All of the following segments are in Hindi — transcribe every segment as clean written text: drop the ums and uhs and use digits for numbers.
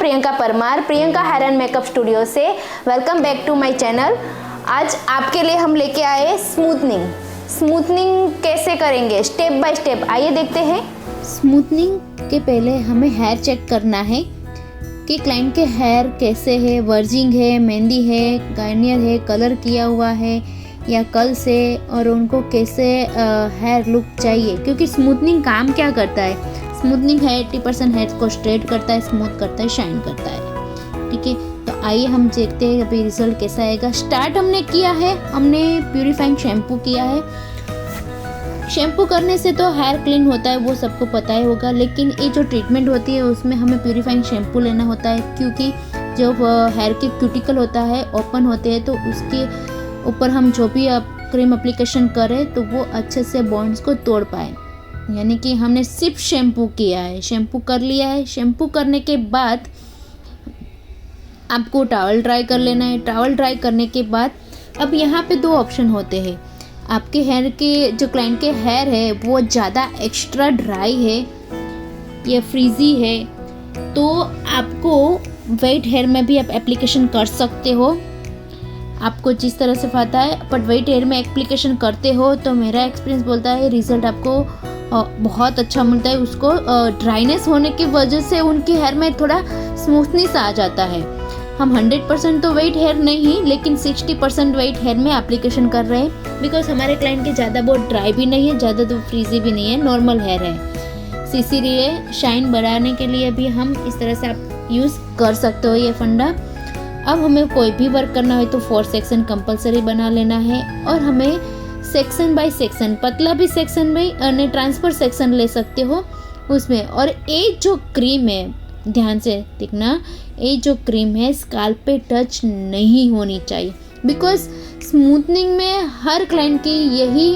Priyanka Parmar, Priyanka hair and makeup studio से। Welcome back to my channel. आज आपके लिए हम लेके आए स्मूथनिंग कैसे करेंगे स्टेप बाय स्टेप, आइए देखते हैं। स्मूथनिंग के पहले हमें हेयर चेक करना है कि क्लाइंट के हेयर कैसे है, वर्जिंग है, मेहंदी है, गार्नियर है, कलर किया हुआ है या कल से, और उनको कैसे हेयर लुक चाहिए। क्योंकि स्मूथनिंग काम क्या करता है, स्मूथनिंग है 80% हेयर को स्ट्रेट करता है, स्मूथ करता है, शाइन करता है। ठीक है, तो आइए हम देखते हैं अभी रिजल्ट कैसा आएगा। स्टार्ट हमने किया है, हमने प्यूरिफाइंग शैम्पू किया है। शैम्पू करने से तो हेयर क्लीन होता है, वो सबको पता ही होगा, लेकिन ये जो ट्रीटमेंट होती है उसमें हमें प्यूरिफाइंग शैम्पू लेना होता है। क्योंकि जब हेयर के क्यूटिकल होता है, ओपन होते हैं, तो उसके ऊपर हम जो भी क्रीम एप्लीकेशन करें तो वो अच्छे से बॉन्ड्स को तोड़ पाए। यानी कि हमने सिर्फ शैम्पू किया है, शैम्पू कर लिया है। शैम्पू करने के बाद आपको टॉवल ड्राई कर लेना है। टॉवल ड्राई करने के बाद अब यहाँ पे दो ऑप्शन होते हैं। आपके हेयर के जो क्लाइंट के हेयर है वो ज़्यादा एक्स्ट्रा ड्राई है या फ्रीजी है, तो आपको वेट हेयर में भी आप एप्लीकेशन कर सकते हो, आपको जिस तरह से फाता है। बट वेट हेयर में एप्लीकेशन करते हो तो मेरा एक्सपीरियंस बोलता है रिजल्ट आपको बहुत अच्छा मिलता है। उसको ड्राइनेस होने की वजह से उनके हेयर में थोड़ा स्मूथनेस आ जाता है। हम 100% तो वेट हेयर नहीं, लेकिन 60% वेट हेयर में एप्लीकेशन कर रहे हैं, बिकॉज हमारे क्लाइंट के ज़्यादा बहुत ड्राई भी नहीं है, ज़्यादा तो फ्रीजी भी नहीं है, नॉर्मल हेयर है। इसीलिए शाइन बढ़ाने के लिए भी हम इस तरह से आप यूज़ कर सकते हो ये फंडा। अब हमें कोई भी वर्क करना है तो 4 सेक्शन कंपलसरी बना लेना है, और हमें सेक्शन बाय सेक्शन, पतला भी सेक्शन में ट्रांसफर सेक्शन ले सकते हो उसमें। और ये जो क्रीम है, ध्यान से देखना, ये जो क्रीम है स्काल्प पे टच नहीं होनी चाहिए, बिकॉज स्मूथनिंग में हर क्लाइंट की यही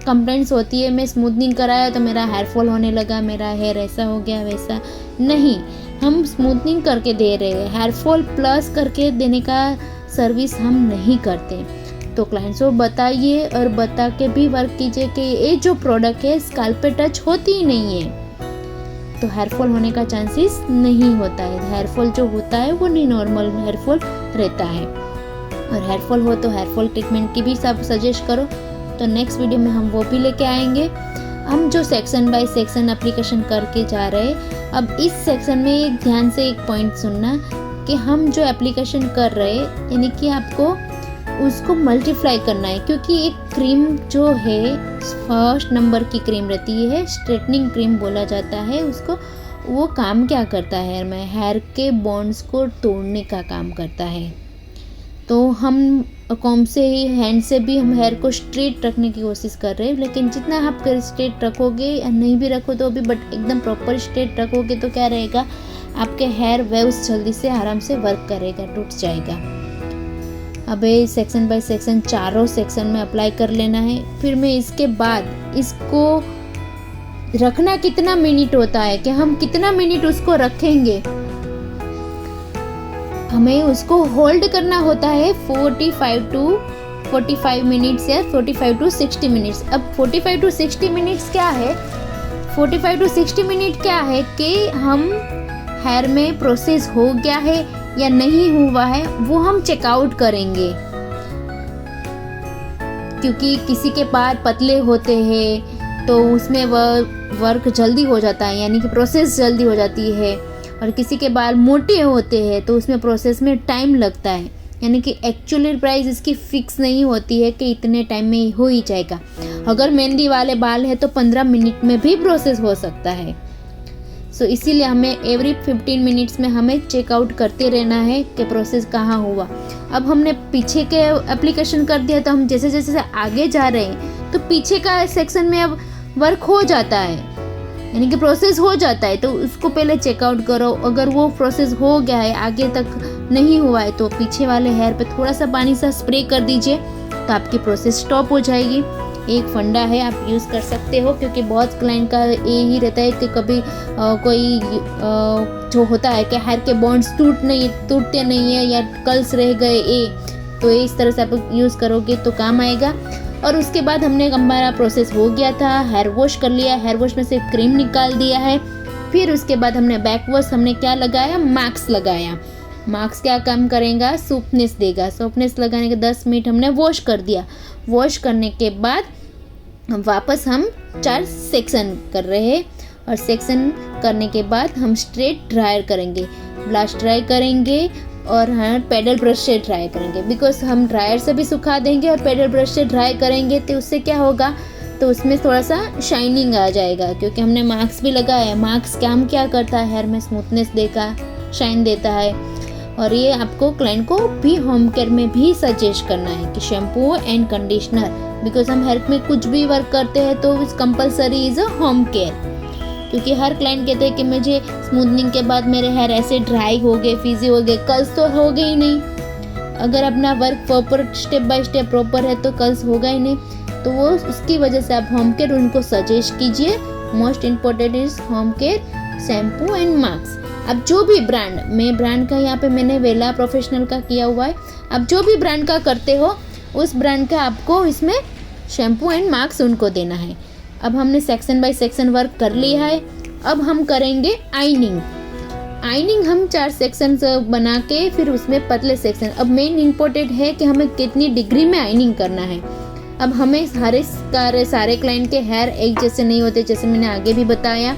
कंप्लेंट्स होती है, मैं स्मूथनिंग कराया तो मेरा हेयर फॉल होने लगा, मेरा हेयर ऐसा हो गया वैसा। नहीं, हम स्मूथनिंग करके दे रहे हैं, हेयर फॉल प्लस करके देने का सर्विस हम नहीं करते। तो क्लाइंट्स को बताइए और बता के भी वर्क कीजिए कि ये जो प्रोडक्ट है स्काल्प पे टच होती ही नहीं है, तो हेयर फॉल होने का चांसेस नहीं होता है। हेयर फॉल जो होता है वो नहीं, नॉर्मल हेयर फॉल रहता है। और हेयर फॉल हो तो हेयर फॉल ट्रीटमेंट की भी सब सजेस्ट करो, तो नेक्स्ट वीडियो में हम वो भी लेके आएंगे। हम जो सेक्शन बाय सेक्शन एप्लीकेशन करके जा रहे हैं, अब इस सेक्शन में ध्यान से एक पॉइंट सुनना कि हम जो एप्लीकेशन कर रहे हैं, यानी कि आपको उसको मल्टीप्लाई करना है। क्योंकि एक क्रीम जो है फर्स्ट नंबर की क्रीम रहती है, स्ट्रेटनिंग क्रीम बोला जाता है उसको। वो काम क्या करता है हेयर में, हेयर के बॉन्ड्स को तोड़ने का काम करता है। तो हम कॉम्ब से ही, हैंड से भी हम हेयर को स्ट्रेट रखने की कोशिश कर रहे हैं, लेकिन जितना आप स्ट्रेट रखोगे या नहीं भी रखो तो भी, बट एकदम प्रॉपर स्ट्रेट रखोगे तो क्या रहेगा, आपके हेयर वेव्स जल्दी से आराम से वर्क करेगा, टूट जाएगा। अब ये सेक्शन बाय सेक्शन चारों सेक्शन में अप्लाई कर लेना है। फिर मैं इसके बाद इसको रखना कितना मिनट होता है, कि हम कितना मिनट उसको रखेंगे, हमें उसको होल्ड करना होता है 45 to 45 मिनट्स या 45 to 60 मिनट्स। अब 45 to 60 मिनट्स क्या है, 45 to 60 मिनट क्या है कि हम हेयर में प्रोसेस हो गया है या नहीं हुआ है वो हम चेकआउट करेंगे। क्योंकि किसी के बाल पतले होते हैं तो उसमें वर्क जल्दी हो जाता है, यानी कि प्रोसेस जल्दी हो जाती है, और किसी के बाल मोटे होते हैं तो उसमें प्रोसेस में टाइम लगता है, यानी कि एक्चुअल प्राइस इसकी फिक्स नहीं होती है कि इतने टाइम में हो ही जाएगा। अगर मेहंदी वाले बाल है तो 15 मिनट में भी प्रोसेस हो सकता है। सो इसीलिए हमें एवरी 15 मिनट्स में हमें चेकआउट करते रहना है कि प्रोसेस कहाँ हुआ। अब हमने पीछे के एप्लीकेशन कर दिया, तो हम जैसे जैसे आगे जा रहे हैं तो पीछे का सेक्शन में अब वर्क हो जाता है, यानी कि प्रोसेस हो जाता है, तो उसको पहले चेकआउट करो। अगर वो प्रोसेस हो गया है, आगे तक नहीं हुआ है, तो पीछे वाले हेयर पे थोड़ा सा पानी सा स्प्रे कर दीजिए, तो आपकी प्रोसेस स्टॉप हो जाएगी। एक फंडा है, आप यूज़ कर सकते हो। क्योंकि बहुत क्लाइंट का ये ही रहता है कि कभी कोई जो होता है कि हेयर के बॉन्ड्स टूटते नहीं है या कर्ल्स रह गए, तो इस तरह से आप यूज़ करोगे तो काम आएगा। और उसके बाद हमने हमारा प्रोसेस हो गया था, हेयर वॉश कर लिया, हेयर वॉश में से क्रीम निकाल दिया है, फिर उसके बाद हमने बैक वॉश हमने क्या लगाया, मास्क लगाया। मास्क क्या काम करेगा, सॉफ्टनेस देगा। सॉफ्टनेस लगाने के 10 मिनट हमने वॉश कर दिया। वॉश करने के बाद वापस हम 4 सेक्शन कर रहे हैं और सेक्शन करने के बाद हम स्ट्रेट ड्रायर करेंगे, ब्लास्ट ड्राई करेंगे और हम पेडल ब्रश से ड्राई करेंगे। बिकॉज हम ड्रायर से भी सुखा देंगे और पेडल ब्रश से ड्राई करेंगे तो उससे क्या होगा, तो उसमें थोड़ा सा शाइनिंग आ जाएगा क्योंकि हमने मास्क भी लगाया है। मास्क काम क्या करता है, हेयर में स्मूथनेस देगा, शाइन देता है। और ये आपको क्लाइंट को भी होम केयर में भी सजेस्ट करना है कि शैम्पू एंड कंडीशनर, बिकॉज हम हेयर में कुछ भी वर्क करते हैं तो इस compulsory is a home care. क्योंकि हर क्लाइंट कहते हैं कि मुझे स्मूथनिंग के बाद मेरे हेयर ऐसे ड्राई हो गए, फिजी हो गए, कर्ल्स तो हो गए ही नहीं। अगर अपना work proper step by step proper है तो कर्ल्स होगा ही नहीं। तो वो उसकी वजह से आप होम केयर उनको सजेस्ट कीजिए। Most important is home care shampoo and mask. अब जो भी ब्रांड, मैं ब्रांड का यहाँ पे मैंने वेला प्रोफेशनल का किया हुआ है। अब जो भी ब्रांड का करते हो उस ब्रांड का आपको इसमें शैम्पू एंड मास्क उनको देना है। अब हमने सेक्शन बाय सेक्शन वर्क कर लिया है। अब हम करेंगे आइनिंग। आइनिंग हम 4 सेक्शन बना के फिर उसमें पतले सेक्शन। अब मेन इम्पोर्टेंट है कि हमें कितनी डिग्री में आइनिंग करना है। अब हमें सारे क्लाइंट के हेयर एक जैसे नहीं होते, जैसे मैंने आगे भी बताया।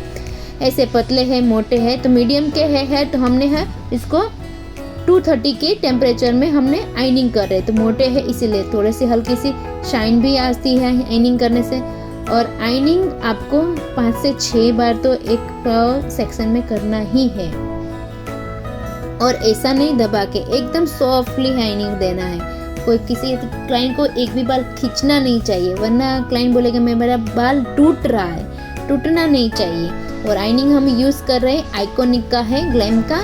ऐसे पतले हैं, मोटे हैं, तो मीडियम के है तो हमने है इसको 230 के टेम्परेचर में हमने आइनिंग कर रहे हैं। तो मोटे हैं इसीलिए थोड़ी सी हल्की सी शाइन भी आती है आइनिंग करने से। और आइनिंग आपको 5 से 6 बार तो एक सेक्शन में करना ही है और ऐसा नहीं दबा के, एकदम सॉफ्टली आइनिंग देना है। कोई किसी क्लाइंट को एक भी बाल खींचना नहीं चाहिए, वरना क्लाइंट बोलेगा मेरा बाल टूट रहा है। टूटना नहीं चाहिए। और आइनिंग हम यूज़ कर रहे हैं आइकॉनिक का है, ग्लैम का।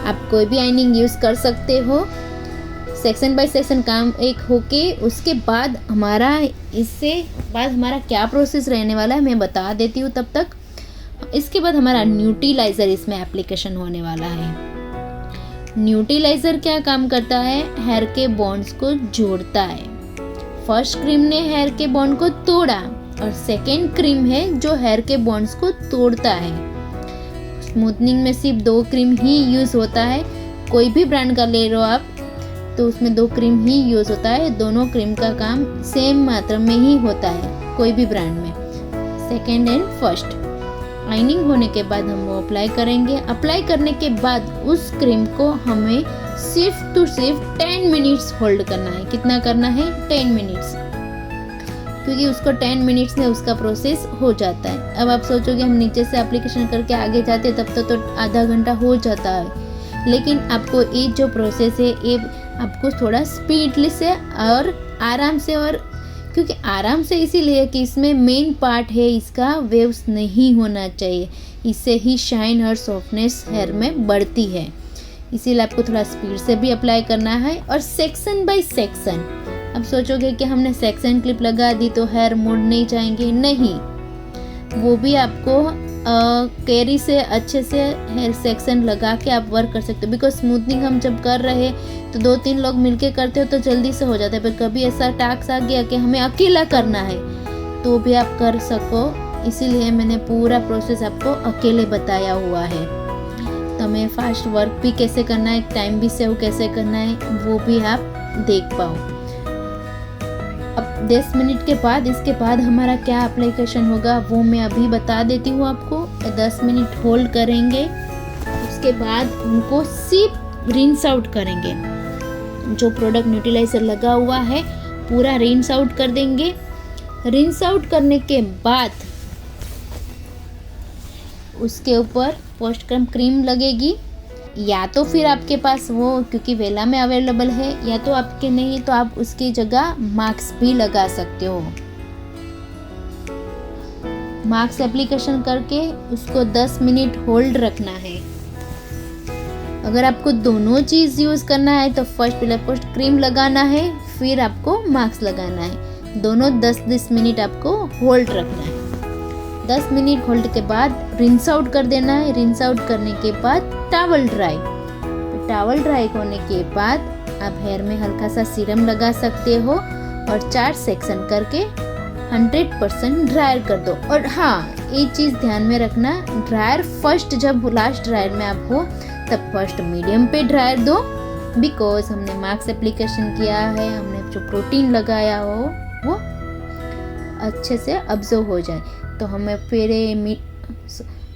आप कोई भी आइनिंग यूज़ कर सकते हो। सेक्शन बाय सेक्शन काम एक होके उसके बाद इससे बाद हमारा क्या प्रोसेस रहने वाला है मैं बता देती हूँ तब तक। इसके बाद हमारा न्यूट्रीलाइज़र इसमें एप्लीकेशन होने वाला है। न्यूट्रीलाइज़र क्या काम करता है, हेयर के बॉन्ड्स को जोड़ता है। फर्स्ट क्रीम ने हेयर के बॉन्ड को तोड़ा और सेकेंड क्रीम है जो हेयर के बॉन्ड्स को तोड़ता है। स्मूथनिंग में सिर्फ 2 क्रीम ही यूज़ होता है। कोई भी ब्रांड का ले लो आप तो उसमें 2 क्रीम ही यूज़ होता है। दोनों क्रीम का काम सेम मात्रा में ही होता है कोई भी ब्रांड में, सेकेंड एंड फर्स्ट। आइनिंग होने के बाद हम वो अप्लाई करेंगे। अप्लाई करने के बाद उस क्रीम को हमें सिर्फ 10 मिनट्स होल्ड करना है। कितना करना है, 10 मिनट्स, क्योंकि उसको 10 मिनट्स में उसका प्रोसेस हो जाता है। अब आप सोचोगे हम नीचे से एप्लीकेशन करके आगे जाते तब तक तो आधा घंटा हो जाता है। लेकिन आपको ये जो प्रोसेस है ये आपको थोड़ा स्पीडली से और आराम से, और क्योंकि आराम से इसीलिए कि इसमें मेन पार्ट है इसका वेव्स नहीं होना चाहिए। इससे ही शाइन और सॉफ्टनेस हेयर में बढ़ती है। इसीलिए आपको थोड़ा स्पीड से भी अप्लाई करना है। और सेक्शन बाय सेक्शन, अब सोचोगे कि हमने सेक्शन क्लिप लगा दी तो हेयर मुड़ नहीं जाएंगे, नहीं, वो भी आपको कैरी से अच्छे से हेयर सेक्शन लगा के आप वर्क कर सकते हो। बिकॉज स्मूथनिंग हम जब कर रहे हैं तो 2-3 लोग मिलके करते हो तो जल्दी से हो जाता है, पर कभी ऐसा टास्क आ गया कि हमें अकेला करना है तो भी आप कर सको। इसीलिए मैंने पूरा प्रोसेस आपको अकेले बताया हुआ है। तो हमें फास्ट वर्क भी कैसे करना है, टाइम भी सेव कैसे करना है, वो भी आप देख पाओ। अब 10 मिनट के बाद इसके बाद हमारा क्या एप्लीकेशन होगा वो मैं अभी बता देती हूँ आपको। 10 मिनट होल्ड करेंगे, उसके बाद उनको सिर्फ रिंस आउट करेंगे। जो प्रोडक्ट न्यूट्रीलाइजर लगा हुआ है पूरा रिंस आउट कर देंगे। रिंस आउट करने के बाद उसके ऊपर पोस्ट क्रीम लगेगी, या तो फिर आपके पास वो क्योंकि वेला में अवेलेबल है, या तो आपके नहीं है तो आप उसकी जगह मास्क भी लगा सकते हो। मास्क एप्लीकेशन करके उसको 10 मिनट होल्ड रखना है। अगर आपको दोनों चीज़ यूज़ करना है तो पहले पोस्ट क्रीम लगाना है, फिर आपको मास्क लगाना है। दोनों 10-10 मिनट आपको होल्ड रखना है। 10 मिनट होल्ड के बाद रिंस आउट कर देना है। रिंस आउट करने के बाद टॉवल ड्राई। टॉवल ड्राई होने के बाद आप हेयर में हल्का सा सीरम लगा सकते हो और 4 सेक्शन करके 100% ड्रायर कर दो। और हाँ, एक चीज़ ध्यान में रखना, ड्रायर फर्स्ट, जब लास्ट ड्रायर में आप हो तब फर्स्ट मीडियम पे ड्रायर दो, बिकॉज हमने मास्क एप्लीकेशन किया है, हमने जो प्रोटीन लगाया हो वो अच्छे से अब्जॉर्ब हो जाए। तो हमें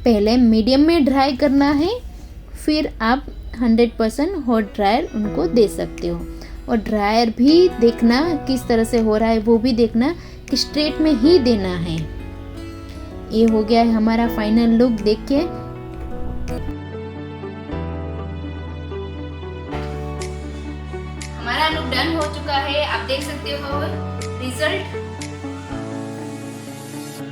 पहले मीडियम में ड्राई करना है, फिर आप 100% हॉट ड्रायर उनको दे सकते हो। और ड्रायर भी देखना किस तरह से हो रहा है, वो भी देखना कि स्ट्रेट में ही देना है। ये हो गया है हमारा फाइनल लुक, देखिए। हमारा लुक डन हो चुका है, आप देख सकते हो रिजल्ट।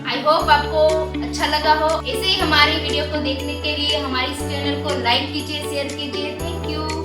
आई होप आपको अच्छा लगा हो। ऐसे ही हमारी वीडियो को देखने के लिए हमारे इस चैनल को लाइक कीजिए, शेयर कीजिए। Thank you.